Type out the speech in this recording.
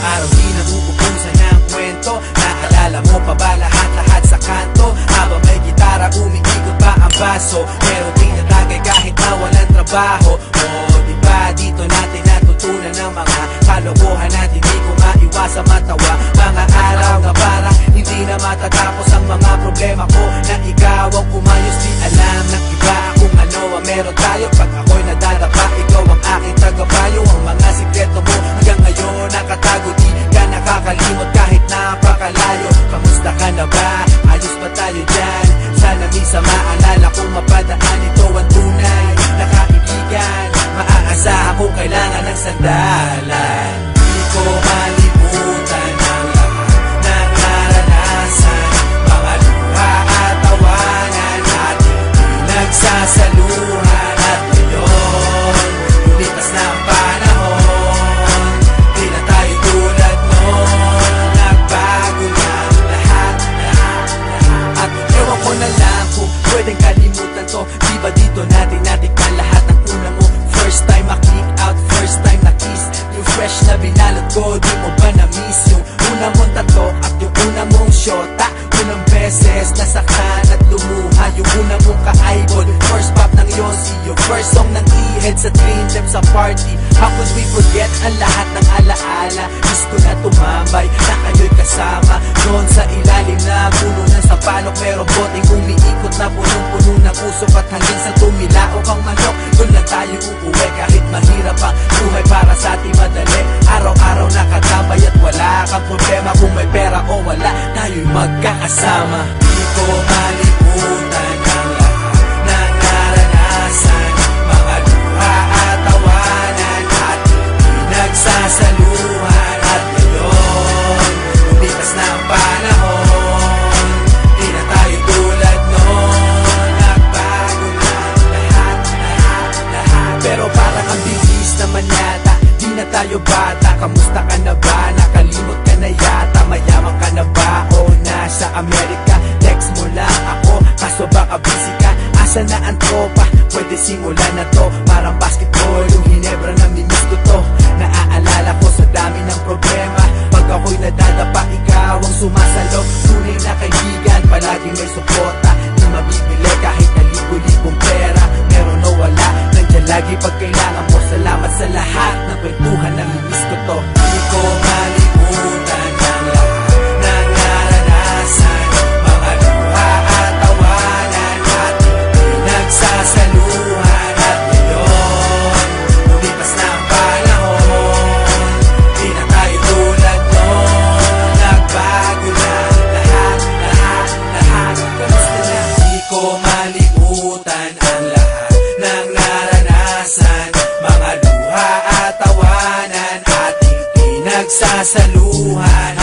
araw di nauubusan ng kwento. Naalala mo pa ba lahat-lahat sa kanto? Habang may gitara umiikot pa ang baso, pero di natagay kahit na walang trabaho. O diba dito natin natutunan ng mga kalokohan natin, di ko maiwasang matawa. Mga araw na parang hindi na matatapos ang mga problema ko, na ikaw ang umayos. Di alam ng iba kung ano ang meron tayo. Pag ako'y nadadapa, ikaw ang aking tagapayo. Ang mga sikreto mo hanggang ngayon nakatago, di ka nakakalimot kahit napakalayo. Kamusta ka na ba? Ayos ba tayo dyan? Sana minsan maalala kung mapadaan, ito ang tunay na kaibigan. Maaasahan kung kailangan ng sandalan. Di ko malimutan ang lahat ng naranasan, mga luha at tawanan natin pinagsasaluhan. At ngayon, lumipas na ang panahon, di na tayo tulad noon. Nagbago na ang lahat. At ewan ko na lang kung pwedeng kalimutan to. Di ba dito natin natikman lahat ng una mo? First time ma-click out, first time na-kiss, yung fresh na binalot ko. Di mo ba na-miss yung una mong tato at yung una mong shota? Unang beses nasaktan at lumuha, yung una mong ka-eyeball, first pop ng Yossi, yung first song ng E-Head sa Dream Team sa party. How could we forget ang lahat ng alaala? Miss ko na tumambay na kayo'y kasama doon sa ilalim na puno ng sapalok. Merong boteng umiikot na punong-puno ng usok, at hanggang sa tumilaok ang manok, doon lang tayo uuwi. Kahit mahirap ang buhay, para sa ating madali, araw-araw nakatambay at wala kang problema. Kung may pera o wala, tayo'y magkakasama. Di ko malimutan ang lahat ng naranasan, mga luha at tawanan natin pinagsasaluhan. At ngayon, lumipas na ang panahon, di na tayo tulad noon. Nagbago na lahat. Pero parang ang bilis naman yata, di na tayo bata. Kamusta ka na ba? Nakalimot ka na yata. Mayaman ka na ba o nasa Amerika? Text mo lang ako, kaso baka busy ka. Asa na ang tropa? Pwede simulan na to. Parang basketball, yung Hinebra na mimiss ko to. Naaalala ko sa dami ng problema, pag ako'y nadadapa, ikaw ang sumasalo. Tunay na kaibigan, palaging may suporta. Di mabibili kahit na libo-libong pera. Meron o wala, nandiyan lagi pag kailangan mo. Salamat sa lahat ng kwentuhan na mimiss ko to. Di ko malimutan ang lahat ng naranasan, mga luha at tawanan natin pinagsasaluhan. At ngayon, lumipas na ang panahon, di na tayo tulad noon. Nagbago na lahat. Kamusta na? Di ko malimutan ang lahat ng naranasan, mga luha at tawanan ating pinagsasaluhan.